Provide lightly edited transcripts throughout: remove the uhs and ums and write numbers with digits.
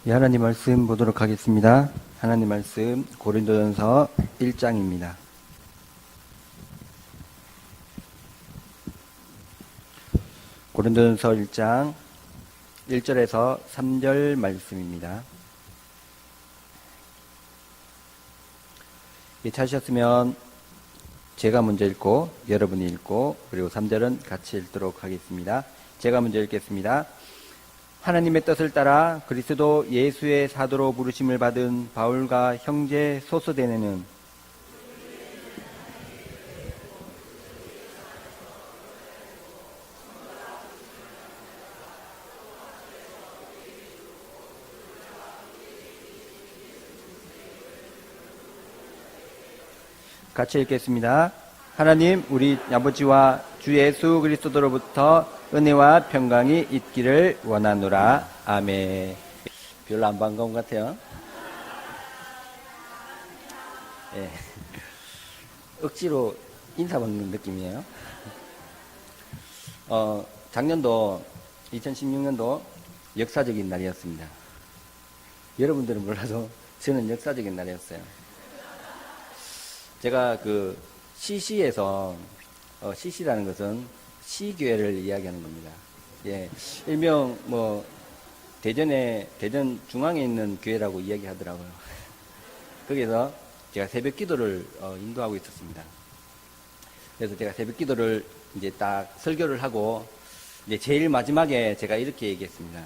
예, 하나님 말씀 보도록 하겠습니다. 하나님 말씀 고린도전서 1장입니다. 고린도전서 1장 1절에서 3절 말씀입니다. 예, 찾으셨으면 제가 먼저 읽고 여러분이 읽고 그리고 3절은 같이 읽도록 하겠습니다. 제가 먼저 읽겠습니다. 하나님의 뜻을 따라 그리스도 예수의 사도로 부르심을 받은 바울과 형제 소스데네는 같이 읽겠습니다. 하나님 우리 아버지와 주 예수 그리스도로부터 은혜와 평강이 있기를 원하노라. 아멘. 별로 안 반가운 것 같아요. 예. 억지로 인사받는 느낌이에요. 작년도 2016년도 역사적인 날이었습니다. 여러분들은 몰라도 저는 역사적인 날이었어요. 제가 그 CC에서 CC라는 것은 시교회를 이야기하는 겁니다. 예, 일명 대전 중앙에 있는 교회라고 이야기하더라고요. 거기서 제가 새벽 기도를 인도하고 있었습니다. 그래서 제가 새벽 기도를 이제 딱 설교를 하고 이제 제일 마지막에 제가 이렇게 얘기했습니다.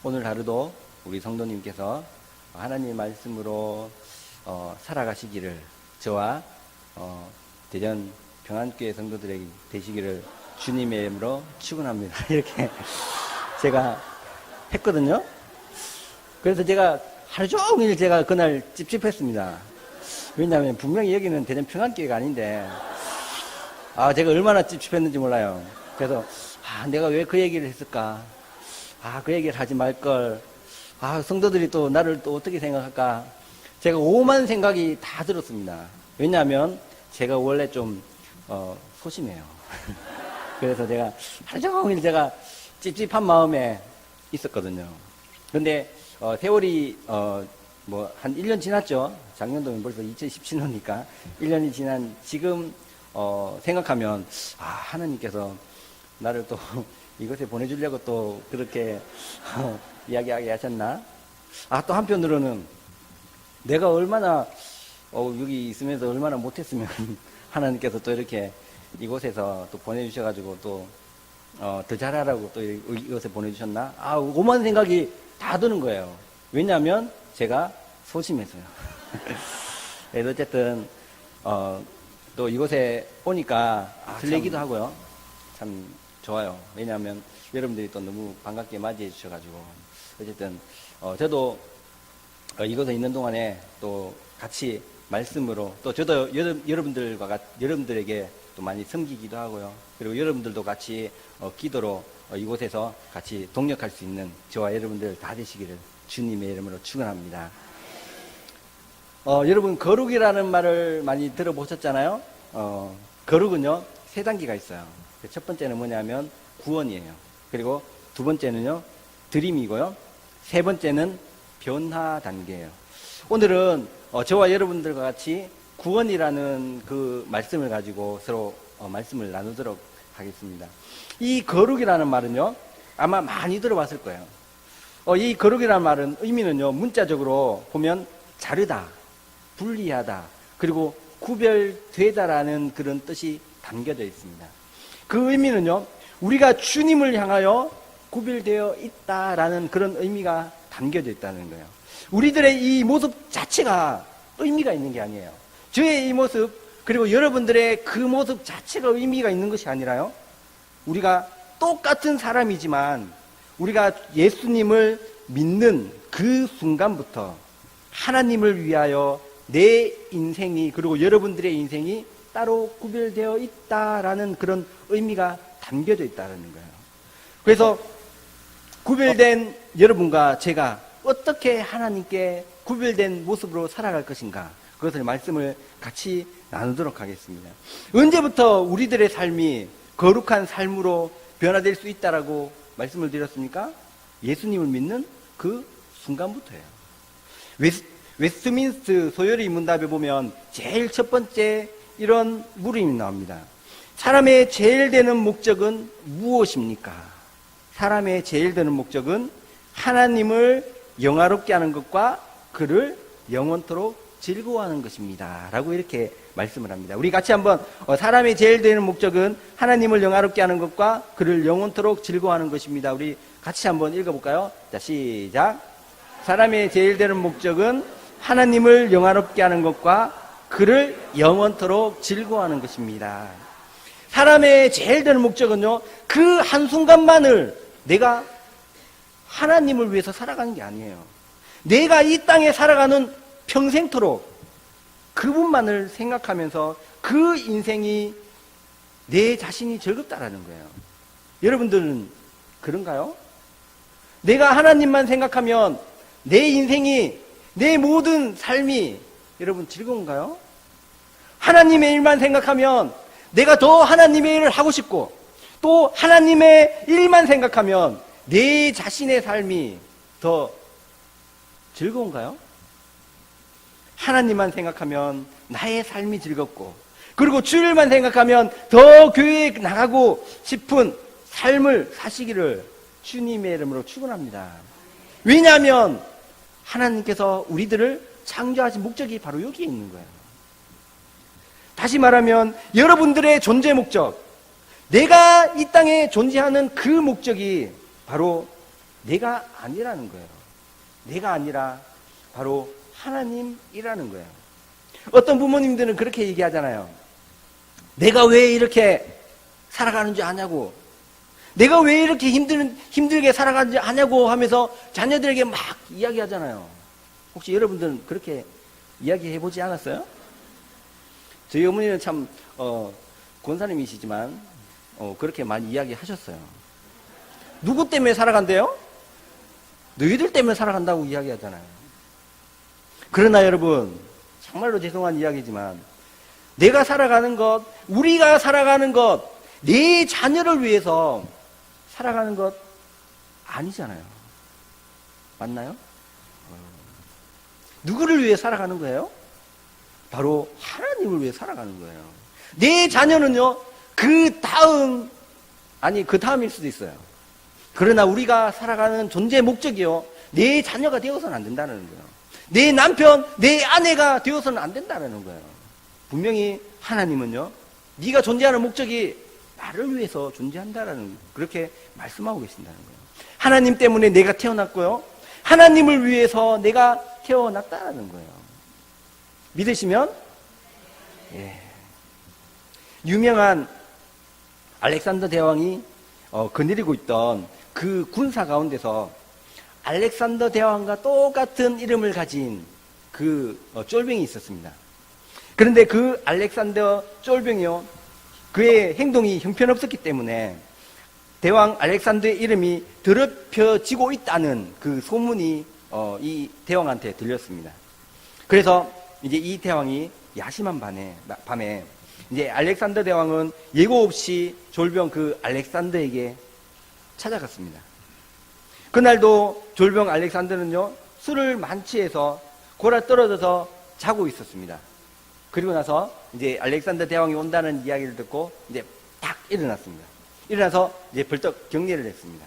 오늘 하루도 우리 성도님께서 하나님의 말씀으로 살아가시기를 저와 대전 평안교회 성도들에게 되시기를 주님의 이름으로 축원합니다. 이렇게 제가 했거든요. 그래서 제가 하루 종일 제가 그날 찝찝했습니다. 왜냐하면 분명히 여기는 대전 평안교회가 아닌데 제가 얼마나 찝찝했는지 몰라요. 그래서 내가 왜 그 얘기를 했을까? 그 얘기를 하지 말걸. 성도들이 또 나를 또 어떻게 생각할까? 제가 오만 생각이 다 들었습니다. 왜냐하면 제가 원래 좀 소심해요. 그래서 제가 하루 종일 제가 찝찝한 마음에 있었거든요. 근데 세월이 한 1년 지났죠. 작년도면 벌써 2017년이니까 1년이 지난 지금 생각하면 하나님께서 나를 또 이곳에 보내주려고 또 그렇게 이야기하게 하셨나? 또 한편으로는 내가 얼마나 여기 있으면서 얼마나 못했으면 하나님께서 또 이렇게 이곳에서 또 보내주셔가지고 또 더 잘하라고 또 이곳에 보내주셨나? 오만 생각이 다 드는 거예요. 왜냐하면 제가 소심해서요. 그래서 어쨌든 또 이곳에 오니까 설레기도 하고요. 참 좋아요. 왜냐하면 여러분들이 또 너무 반갑게 맞이해 주셔가지고 어쨌든 저도 이곳에 있는 동안에 또 같이 말씀으로 또 저도 여러분들에게 또 많이 섬기기도 하고요. 그리고 여러분들도 같이 기도로 이곳에서 같이 동력할 수 있는 저와 여러분들 다 되시기를 주님의 이름으로 축원합니다. 여러분 거룩이라는 말을 많이 들어보셨잖아요. 거룩은요 세 단계가 있어요. 첫 번째는 뭐냐면 구원이에요. 그리고 두 번째는요 드림이고요. 세 번째는 변화 단계예요. 오늘은 저와 여러분들과 같이 구원이라는 그 말씀을 가지고 서로 말씀을 나누도록 하겠습니다. 이 거룩이라는 말은요 아마 많이 들어봤을 거예요. 이 거룩이라는 말은 의미는요 문자적으로 보면 자르다, 분리하다, 그리고 구별되다라는 그런 뜻이 담겨져 있습니다. 그 의미는요 우리가 주님을 향하여 구별되어 있다라는 그런 의미가 담겨져 있다는 거예요. 우리들의 이 모습 자체가 의미가 있는 게 아니에요. 저의 이 모습 그리고 여러분들의 그 모습 자체가 의미가 있는 것이 아니라요. 우리가 똑같은 사람이지만 우리가 예수님을 믿는 그 순간부터 하나님을 위하여 내 인생이 그리고 여러분들의 인생이 따로 구별되어 있다라는 그런 의미가 담겨져 있다는 거예요. 그래서 구별된 여러분과 제가 어떻게 하나님께 구별된 모습으로 살아갈 것인가 그것을 말씀을 같이 나누도록 하겠습니다. 언제부터 우리들의 삶이 거룩한 삶으로 변화될 수 있다라고 말씀을 드렸습니까? 예수님을 믿는 그 순간부터예요. 웨스트민스터 소요리 문답에 보면 제일 첫 번째 이런 물음이 나옵니다. 사람의 제일 되는 목적은 무엇입니까? 사람의 제일 되는 목적은 하나님을 영화롭게 하는 것과 그를 영원토록 즐거워하는 것입니다. 라고 이렇게 말씀을 합니다. 우리 같이 한번 사람의 제일 되는 목적은 하나님을 영화롭게 하는 것과 그를 영원토록 즐거워하는 것입니다. 우리 같이 한번 읽어볼까요? 자, 시작. 사람의 제일 되는 목적은 하나님을 영화롭게 하는 것과 그를 영원토록 즐거워하는 것입니다. 사람의 제일 되는 목적은요, 그 한순간만을 내가 하나님을 위해서 살아가는 게 아니에요. 내가 이 땅에 살아가는 평생토록 그분만을 생각하면서 그 인생이 내 자신이 즐겁다라는 거예요. 여러분들은 그런가요? 내가 하나님만 생각하면 내 인생이, 내 모든 삶이 여러분 즐거운가요? 하나님의 일만 생각하면 내가 더 하나님의 일을 하고 싶고, 또 하나님의 일만 생각하면 내 자신의 삶이 더 즐거운가요? 하나님만 생각하면 나의 삶이 즐겁고, 그리고 주일만 생각하면 더 교회에 나가고 싶은 삶을 사시기를 주님의 이름으로 축원합니다. 왜냐하면 하나님께서 우리들을 창조하신 목적이 바로 여기에 있는 거예요. 다시 말하면 여러분들의 존재 목적, 내가 이 땅에 존재하는 그 목적이 바로 내가 아니라는 거예요. 내가 아니라 바로 하나님이라는 거예요. 어떤 부모님들은 그렇게 얘기하잖아요. 내가 왜 이렇게 살아가는 줄 아냐고, 내가 왜 이렇게 힘들게 살아가는지 아냐고 하면서 자녀들에게 막 이야기하잖아요. 혹시 여러분들은 그렇게 이야기해보지 않았어요? 저희 어머니는 참 권사님이시지만 그렇게 많이 이야기하셨어요. 누구 때문에 살아간대요? 너희들 때문에 살아간다고 이야기하잖아요. 그러나 여러분, 정말로 죄송한 이야기지만 내가 살아가는 것, 우리가 살아가는 것, 내 자녀를 위해서 살아가는 것 아니잖아요. 맞나요? 누구를 위해 살아가는 거예요? 바로 하나님을 위해 살아가는 거예요. 내 자녀는요, 그 다음일 수도 있어요. 그러나 우리가 살아가는 존재 목적이요, 내 자녀가 되어서는 안 된다는 거예요. 내 남편, 내 아내가 되어서는 안 된다는 거예요. 분명히 하나님은요, 네가 존재하는 목적이 나를 위해서 존재한다라는, 그렇게 말씀하고 계신다는 거예요. 하나님 때문에 내가 태어났고요, 하나님을 위해서 내가 태어났다는 거예요. 믿으시면? 예. 유명한 알렉산더 대왕이 거느리고 있던 그 군사 가운데서 알렉산더 대왕과 똑같은 이름을 가진 그 쫄병이 있었습니다. 그런데 그 알렉산더 쫄병이요, 그의 행동이 형편없었기 때문에 대왕 알렉산더의 이름이 더럽혀지고 있다는 그 소문이 이 대왕한테 들렸습니다. 그래서 이제 이 대왕이 야심한 밤에 이제 알렉산더 대왕은 예고 없이 졸병 그 알렉산더에게 찾아갔습니다. 그날도 졸병 알렉산더는요, 술을 만취해서 골아 떨어져서 자고 있었습니다. 그리고 나서 이제 알렉산더 대왕이 온다는 이야기를 듣고 이제 딱 일어났습니다. 일어나서 이제 벌떡 경례를 했습니다.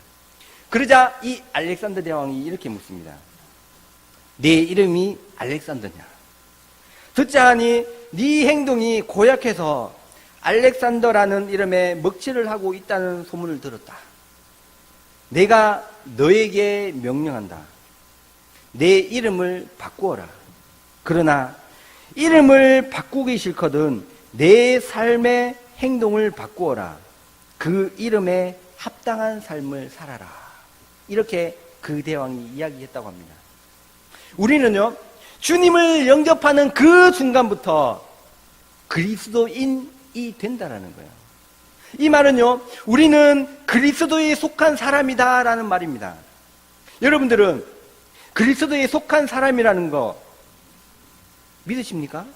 그러자 이 알렉산더 대왕이 이렇게 묻습니다. 내 이름이 알렉산더냐? 듣자 하니 네 행동이 고약해서 알렉산더라는 이름에 먹칠을 하고 있다는 소문을 들었다. 내가 너에게 명령한다. 내 이름을 바꾸어라. 그러나 이름을 바꾸기 싫거든 내 삶의 행동을 바꾸어라. 그 이름에 합당한 삶을 살아라. 이렇게 그 대왕이 이야기했다고 합니다. 우리는요, 주님을 영접하는 그 순간부터 그리스도인이 된다라는 거예요. 이 말은요, 우리는 그리스도에 속한 사람이다라는 말입니다. 여러분들은 그리스도에 속한 사람이라는 거 믿으십니까?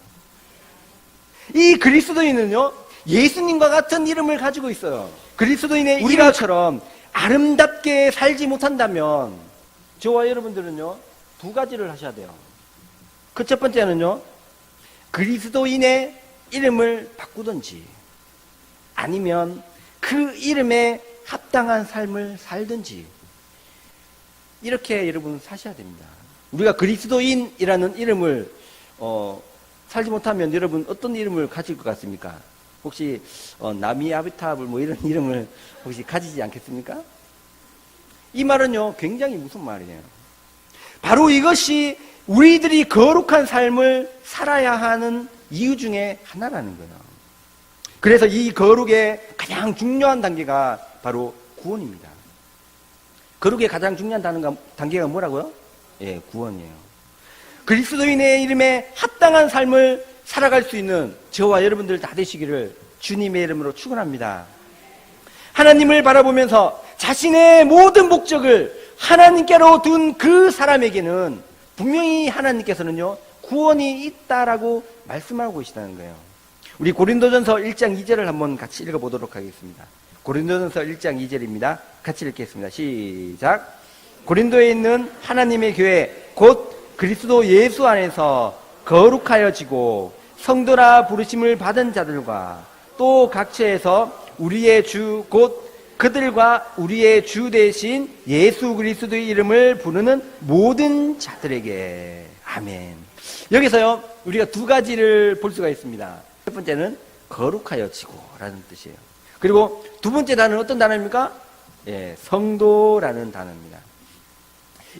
이 그리스도인은요, 예수님과 같은 이름을 가지고 있어요. 그리스도인의 우리가처럼 아름답게 살지 못한다면 저와 여러분들은요, 두 가지를 하셔야 돼요. 그 첫 번째는요, 그리스도인의 이름을 바꾸든지 아니면 그 이름에 합당한 삶을 살든지 이렇게 여러분 사셔야 됩니다. 우리가 그리스도인이라는 이름을 살지 못하면 여러분 어떤 이름을 가질 것 같습니까? 혹시 나미 아비타불 뭐 이런 이름을 혹시 가지지 않겠습니까? 이 말은요 굉장히 무슨 말이에요? 바로 이것이 우리들이 거룩한 삶을 살아야 하는 이유 중에 하나라는 거예요. 그래서 이 거룩의 가장 중요한 단계가 바로 구원입니다. 거룩의 가장 중요한 단계가 뭐라고요? 예, 구원이에요. 그리스도인의 이름에 합당한 삶을 살아갈 수 있는 저와 여러분들 다 되시기를 주님의 이름으로 축원합니다. 하나님을 바라보면서 자신의 모든 목적을 하나님께로 둔 그 사람에게는 분명히 하나님께서는요 구원이 있다라고 말씀하고 계시다는 거예요. 우리 고린도전서 1장 2절을 한번 같이 읽어보도록 하겠습니다. 고린도전서 1장 2절입니다. 같이 읽겠습니다. 시작. 고린도에 있는 하나님의 교회 곧 그리스도 예수 안에서 거룩하여지고 성도라 부르심을 받은 자들과 또 각처에서 우리의 주 곧 그들과 우리의 주 대신 예수 그리스도의 이름을 부르는 모든 자들에게 아멘. 여기서요 우리가 두 가지를 볼 수가 있습니다. 첫 번째는 거룩하여지고 라는 뜻이에요. 그리고 두 번째 단어는 어떤 단어입니까? 예, 성도라는 단어입니다.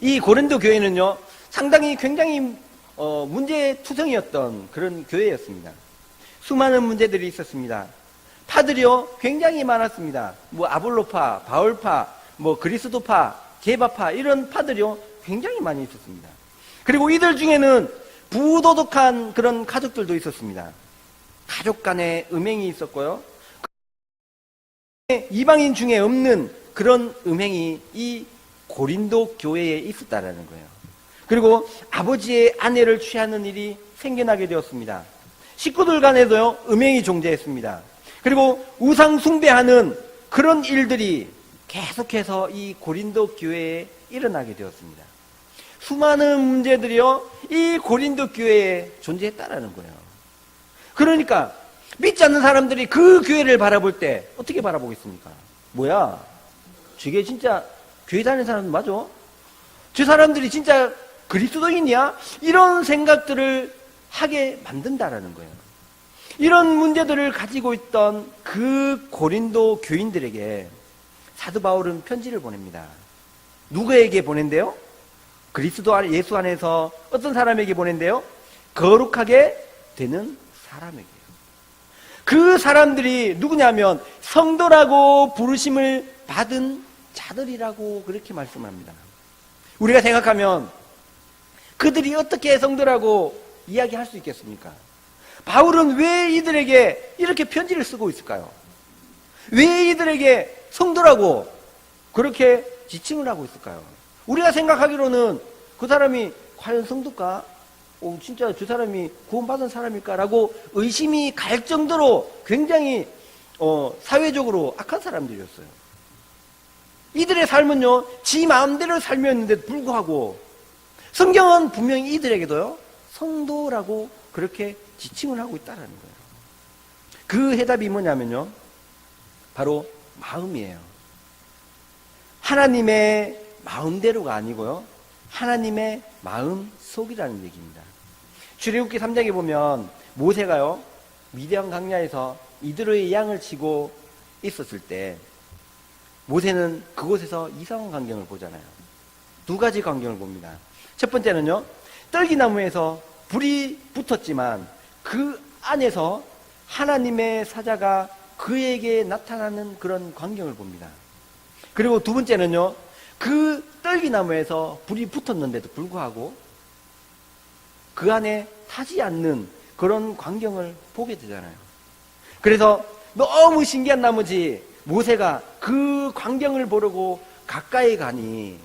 이 고린도 교회는요 상당히 굉장히 문제투성이었던 그런 교회였습니다. 수많은 문제들이 있었습니다. 파들이요 굉장히 많았습니다. 뭐 아볼로파, 바울파, 뭐 그리스도파, 게바파 이런 파들이요 굉장히 많이 있었습니다. 그리고 이들 중에는 부도덕한 그런 가족들도 있었습니다. 가족 간에 음행이 있었고요. 이방인 중에 없는 그런 음행이 이 고린도 교회에 있었다라는 거예요. 그리고 아버지의 아내를 취하는 일이 생겨나게 되었습니다. 식구들 간에도요 음행이 존재했습니다. 그리고 우상 숭배하는 그런 일들이 계속해서 이 고린도 교회에 일어나게 되었습니다. 수많은 문제들이요 이 고린도 교회에 존재했다라는 거예요. 그러니까 믿지 않는 사람들이 그 교회를 바라볼 때 어떻게 바라보겠습니까? 뭐야? 저게 진짜 교회 다니는 사람 맞아? 저 사람들이 진짜 그리스도인이야? 이런 생각들을 하게 만든다라는 거예요. 이런 문제들을 가지고 있던 그 고린도 교인들에게 사도 바울은 편지를 보냅니다. 누구에게 보낸대요? 그리스도 예수 안에서 어떤 사람에게 보낸대요? 거룩하게 되는 사람에게요. 그 사람들이 누구냐면 성도라고 부르심을 받은 자들이라고 그렇게 말씀합니다. 우리가 생각하면 그들이 어떻게 성도라고 이야기할 수 있겠습니까? 바울은 왜 이들에게 이렇게 편지를 쓰고 있을까요? 왜 이들에게 성도라고 그렇게 지칭을 하고 있을까요? 우리가 생각하기로는 그 사람이 과연 성도일까? 진짜 저 사람이 구원받은 사람일까? 라고 의심이 갈 정도로 굉장히 사회적으로 악한 사람들이었어요. 이들의 삶은요 지 마음대로 삶이었는데도 불구하고 성경은 분명히 이들에게도요 성도라고 그렇게 지칭을 하고 있다는 거예요. 그 해답이 뭐냐면요 바로 마음이에요. 하나님의 마음대로가 아니고요 하나님의 마음속이라는 얘기입니다. 출애굽기 3장에 보면 모세가요 미디안 강야에서 이드로의 양을 치고 있었을 때 모세는 그곳에서 이상한 광경을 보잖아요. 두 가지 광경을 봅니다. 첫 번째는요 떨기나무에서 불이 붙었지만 그 안에서 하나님의 사자가 그에게 나타나는 그런 광경을 봅니다. 그리고 두 번째는요 그 떨기나무에서 불이 붙었는데도 불구하고 그 안에 타지 않는 그런 광경을 보게 되잖아요. 그래서 너무 신기한 나머지 모세가 그 광경을 보려고 가까이 가니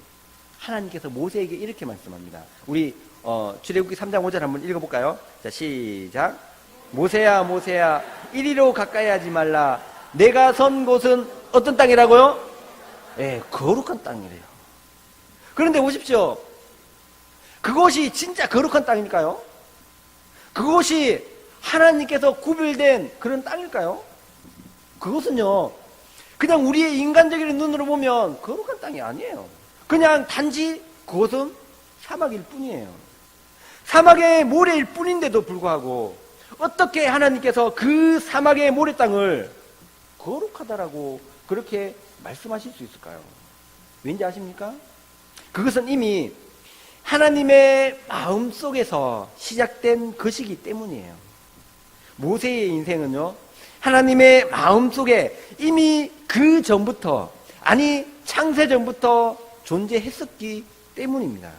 하나님께서 모세에게 이렇게 말씀합니다. 우리 출애굽기 3장 5절 한번 읽어볼까요? 자, 시작. 모세야 모세야 이리로 가까이 하지 말라. 내가 선 곳은 어떤 땅이라고요? 예, 거룩한 땅이래요. 그런데 보십시오. 그것이 진짜 거룩한 땅일까요? 그것이 하나님께서 구별된 그런 땅일까요? 그것은요, 그냥 우리의 인간적인 눈으로 보면 거룩한 땅이 아니에요. 그냥 단지 그것은 사막일 뿐이에요. 사막의 모래일 뿐인데도 불구하고 어떻게 하나님께서 그 사막의 모래 땅을 거룩하다라고 그렇게 말씀하실 수 있을까요? 왠지 아십니까? 그것은 이미 하나님의 마음 속에서 시작된 것이기 때문이에요. 모세의 인생은요, 하나님의 마음 속에 이미 그 전부터, 아니 창세 전부터 존재했었기 때문입니다.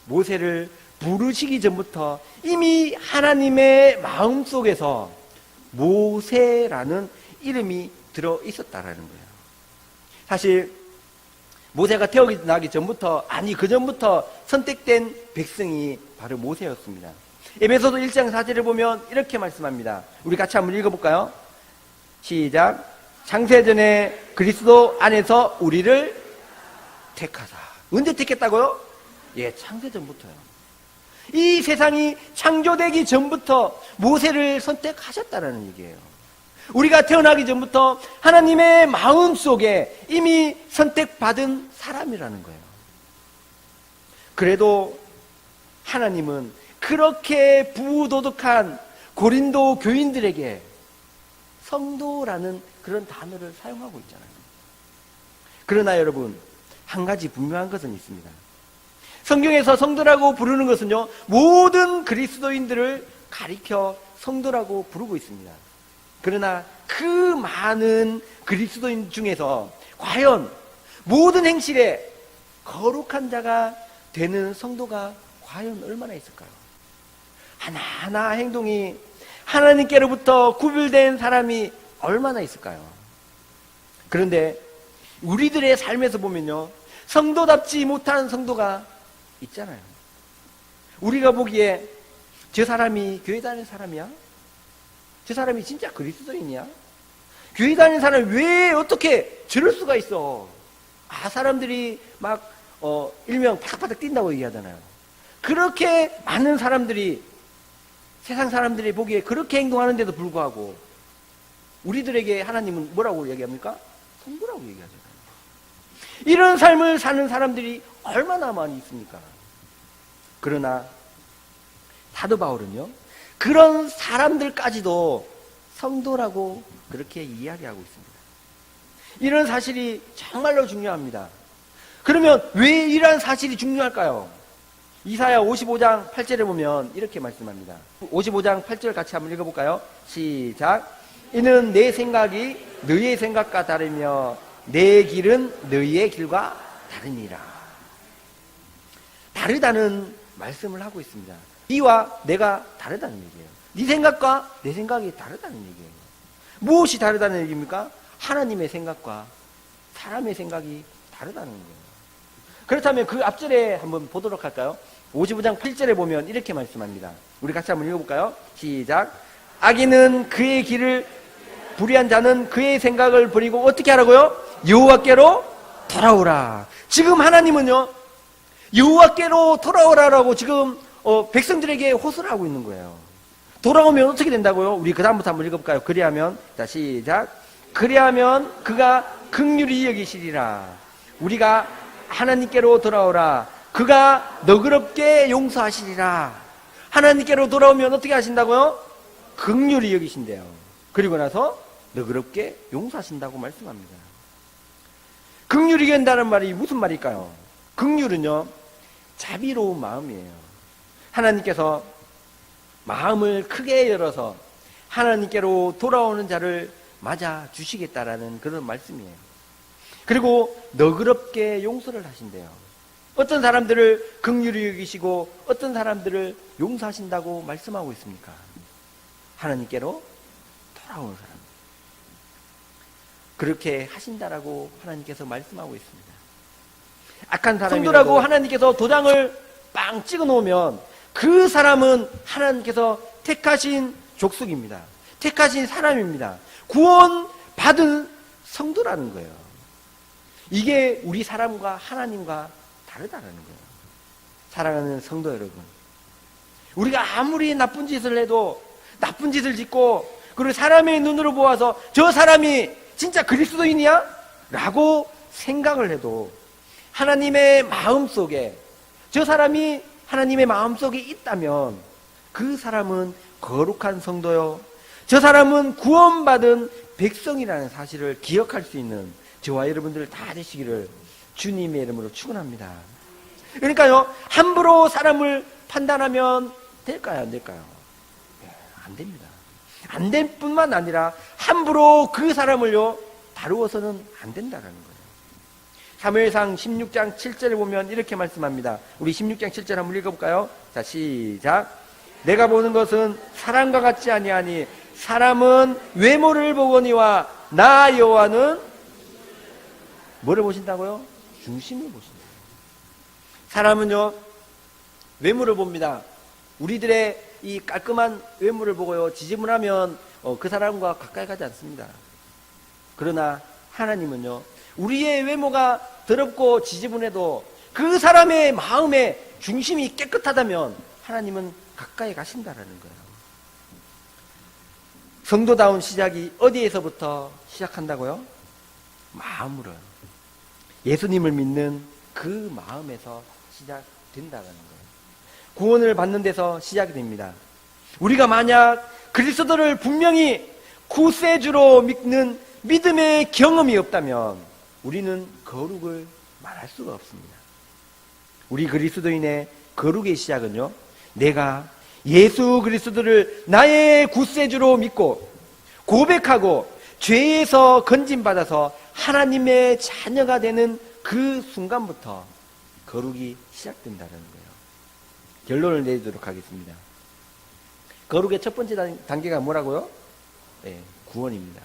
모세를 부르시기 전부터 이미 하나님의 마음 속에서 모세라는 이름이 들어 있었다라는 거예요. 사실 모세가 태어나기 전부터, 아니 그 전부터 선택된 백성이 바로 모세였습니다. 에베소서 1장 4절을 보면 이렇게 말씀합니다. 우리 같이 한번 읽어볼까요? 시작. 창세전에 그리스도 안에서 우리를 택하사. 언제 택했다고요? 예, 창세전부터요. 이 세상이 창조되기 전부터 모세를 선택하셨다는 얘기예요. 우리가 태어나기 전부터 하나님의 마음 속에 이미 선택받은 사람이라는 거예요. 그래도 하나님은 그렇게 부도덕한 고린도 교인들에게 성도라는 그런 단어를 사용하고 있잖아요. 그러나 여러분, 한 가지 분명한 것은 있습니다. 성경에서 성도라고 부르는 것은요, 모든 그리스도인들을 가리켜 성도라고 부르고 있습니다. 그러나 그 많은 그리스도인 중에서 과연 모든 행실에 거룩한 자가 되는 성도가 과연 얼마나 있을까요? 하나하나 행동이 하나님께로부터 구별된 사람이 얼마나 있을까요? 그런데 우리들의 삶에서 보면요, 성도답지 못한 성도가 있잖아요. 우리가 보기에 저 사람이 교회 다니는 사람이야? 저 사람이 진짜 그리스도인이야? 교회 다니는 사람이 왜 어떻게 저럴 수가 있어? 사람들이 막 일명 파닥파닥 뛴다고 얘기하잖아요. 그렇게 많은 사람들이, 세상 사람들이 보기에 그렇게 행동하는데도 불구하고 우리들에게 하나님은 뭐라고 얘기합니까? 성도라고 얘기하잖아요. 이런 삶을 사는 사람들이 얼마나 많이 있습니까? 그러나 사도 바울은요, 그런 사람들까지도 성도라고 그렇게 이야기하고 있습니다. 이런 사실이 정말로 중요합니다. 그러면 왜 이러한 사실이 중요할까요? 이사야 55장 8절에 보면 이렇게 말씀합니다. 55장 8절 같이 한번 읽어볼까요? 시작. 이는 내 생각이 너희의 생각과 다르며 내 길은 너희의 길과 다르니라. 다르다는 말씀을 하고 있습니다. 네와 내가 다르다는 얘기예요. 네 생각과 내 생각이 다르다는 얘기예요. 무엇이 다르다는 얘기입니까? 하나님의 생각과 사람의 생각이 다르다는 거예요. 그렇다면 그 앞절에 한번 보도록 할까요? 55장 8절에 보면 이렇게 말씀합니다. 우리 같이 한번 읽어볼까요? 시작. 악인은 그의 길을, 불의한 자는 그의 생각을 버리고 어떻게 하라고요? 여호와께로 돌아오라. 지금 하나님은요, 여호와께로 돌아오라라고 지금 백성들에게 호소를 하고 있는 거예요. 돌아오면 어떻게 된다고요? 우리 그 다음부터 한번 읽어볼까요? 그리하면, 자 시작. 그리하면 그가 긍휼히 여기시리라. 우리가 하나님께로 돌아오라. 그가 너그럽게 용서하시리라. 하나님께로 돌아오면 어떻게 하신다고요? 긍휼히 여기신대요. 그리고 나서 너그럽게 용서하신다고 말씀합니다. 긍휼히 여긴다는 말이 무슨 말일까요? 긍휼은요, 자비로운 마음이에요. 하나님께서 마음을 크게 열어서 하나님께로 돌아오는 자를 맞아 주시겠다라는 그런 말씀이에요. 그리고 너그럽게 용서를 하신대요. 어떤 사람들을 긍휼히 여기시고 어떤 사람들을 용서하신다고 말씀하고 있습니까? 하나님께로 돌아오는 사람. 그렇게 하신다라고 하나님께서 말씀하고 있습니다. 악한 사람이라도 성도라고 하나님께서 도장을 빵 찍어 놓으면 그 사람은 하나님께서 택하신 족속입니다. 택하신 사람입니다. 구원 받은 성도라는 거예요. 이게 우리 사람과 하나님과 다르다는 거예요. 사랑하는 성도 여러분, 우리가 아무리 나쁜 짓을 해도, 나쁜 짓을 짓고, 그리고 사람의 눈으로 보아서 저 사람이 진짜 그리스도인이야? 라고 생각을 해도 하나님의 마음속에, 저 사람이 하나님의 마음속에 있다면 그 사람은 거룩한 성도요, 저 사람은 구원받은 백성이라는 사실을 기억할 수 있는 저와 여러분들 다 되시기를 주님의 이름으로 축원합니다. 그러니까요, 함부로 사람을 판단하면 될까요, 안 될까요? 안 됩니다. 안 될 뿐만 아니라 함부로 그 사람을요 다루어서는 안 된다는 거예요. 사무엘상 16장 7절을 보면 이렇게 말씀합니다. 우리 16장 7절 한번 읽어볼까요? 자, 시작. 내가 보는 것은 사람과 같지 아니하니 사람은 외모를 보거니와 나 여호와는 뭐를 보신다고요? 중심을 보신다. 사람은요 외모를 봅니다. 우리들의 이 깔끔한 외모를 보고요 지지분하면 그 사람과 가까이 가지 않습니다. 그러나 하나님은요 우리의 외모가 더럽고 지지분해도 그 사람의 마음의 중심이 깨끗하다면 하나님은 가까이 가신다라는 거예요. 성도다운 시작이 어디에서부터 시작한다고요? 마음으로요. 예수님을 믿는 그 마음에서 시작된다는 거예요. 구원을 받는 데서 시작이 됩니다. 우리가 만약 그리스도를 분명히 구세주로 믿는 믿음의 경험이 없다면 우리는 거룩을 말할 수가 없습니다. 우리 그리스도인의 거룩의 시작은요, 내가 예수 그리스도를 나의 구세주로 믿고 고백하고 죄에서 건짐받아서 하나님의 자녀가 되는 그 순간부터 거룩이 시작된다는 거예요. 결론을 내리도록 하겠습니다. 거룩의 첫 번째 단계가 뭐라고요? 네, 구원입니다.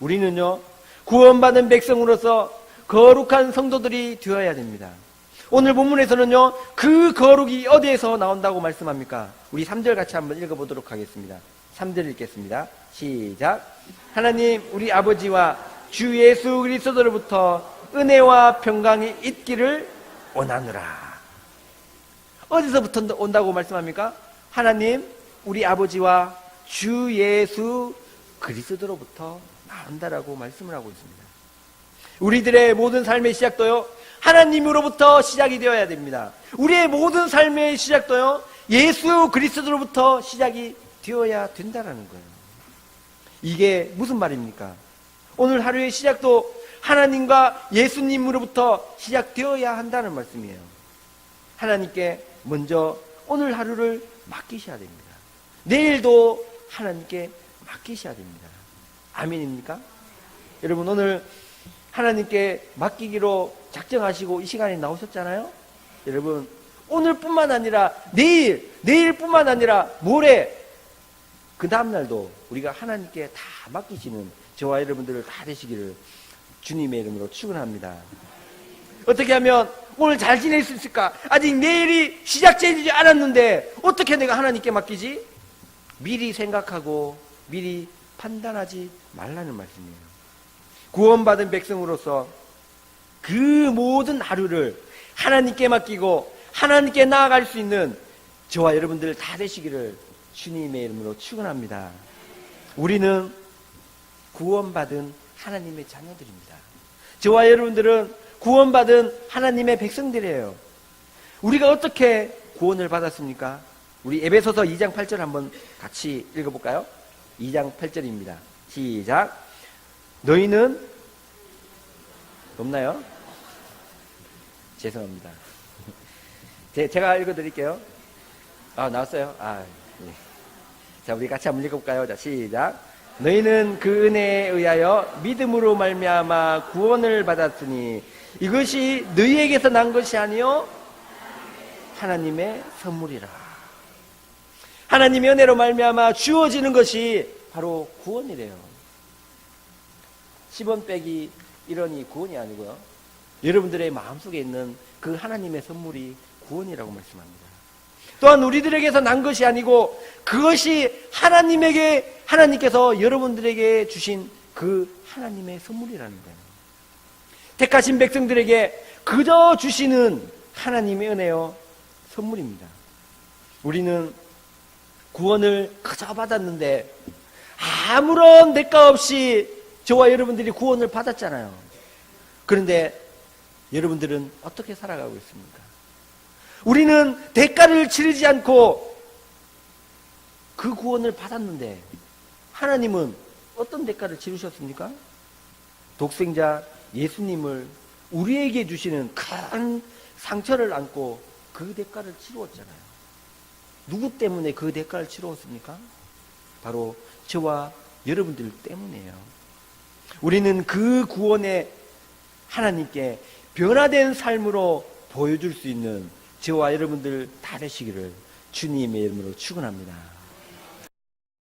우리는요 구원받은 백성으로서 거룩한 성도들이 되어야 됩니다. 오늘 본문에서는요 그 거룩이 어디에서 나온다고 말씀합니까? 우리 3절 같이 한번 읽어보도록 하겠습니다. 3절 읽겠습니다. 시작. 하나님 우리 아버지와 주 예수 그리스도로부터 은혜와 평강이 있기를 원하노라. 어디서부터 온다고 말씀합니까? 하나님 우리 아버지와 주 예수 그리스도로부터 나온다라고 말씀을 하고 있습니다. 우리들의 모든 삶의 시작도요 하나님으로부터 시작이 되어야 됩니다. 우리의 모든 삶의 시작도요 예수 그리스도로부터 시작이 되어야 된다라는 거예요. 이게 무슨 말입니까? 오늘 하루의 시작도 하나님과 예수님으로부터 시작되어야 한다는 말씀이에요. 하나님께 먼저 오늘 하루를 맡기셔야 됩니다. 내일도 하나님께 맡기셔야 됩니다. 아멘입니까? 여러분 오늘 하나님께 맡기기로 작정하시고 이 시간에 나오셨잖아요. 여러분 오늘뿐만 아니라 내일뿐만 아니라 모레 그 다음날도 우리가 하나님께 다 맡기시는 저와 여러분들을 다 되시기를 주님의 이름으로 축원합니다. 어떻게 하면 오늘 잘 지낼 수 있을까? 아직 내일이 시작되지 않았는데 어떻게 내가 하나님께 맡기지? 미리 생각하고 미리 판단하지 말라는 말씀이에요. 구원받은 백성으로서 그 모든 하루를 하나님께 맡기고 하나님께 나아갈 수 있는 저와 여러분들 다 되시기를 주님의 이름으로 축원합니다. 우리는 구원받은 하나님의 자녀들입니다. 저와 여러분들은 구원받은 하나님의 백성들이에요. 우리가 어떻게 구원을 받았습니까? 우리 에베소서 2장 8절 한번 같이 읽어볼까요? 2장 8절입니다. 시작. 너희는 없나요? 죄송합니다. 제가 읽어드릴게요. 나왔어요? 네. 자, 우리 같이 한번 읽어볼까요? 자, 시작. 너희는 그 은혜에 의하여 믿음으로 말미암아 구원을 받았으니 이것이 너희에게서 난 것이 아니요 하나님의 선물이라. 하나님의 은혜로 말미암아 주어지는 것이 바로 구원이래요. 10원 빼기 1원이 구원이 아니고요, 여러분들의 마음속에 있는 그 하나님의 선물이 구원이라고 말씀합니다. 또한 우리들에게서 난 것이 아니고 그것이 하나님께서 여러분들에게 주신 그 하나님의 선물이라는 거예요. 택하신 백성들에게 그저 주시는 하나님의 은혜요 선물입니다. 우리는 구원을 그저 받았는데 아무런 대가 없이 저와 여러분들이 구원을 받았잖아요. 그런데 여러분들은 어떻게 살아가고 있습니까? 우리는 대가를 치르지 않고 그 구원을 받았는데 하나님은 어떤 대가를 치르셨습니까? 독생자 예수님을 우리에게 주시는 큰 상처를 안고 그 대가를 치루었잖아요. 누구 때문에 그 대가를 치루었습니까? 바로 저와 여러분들 때문이에요. 우리는 그 구원에 하나님께 변화된 삶으로 보여줄 수 있는 저와 여러분들 다 되시기를 주님의 이름으로 축원합니다.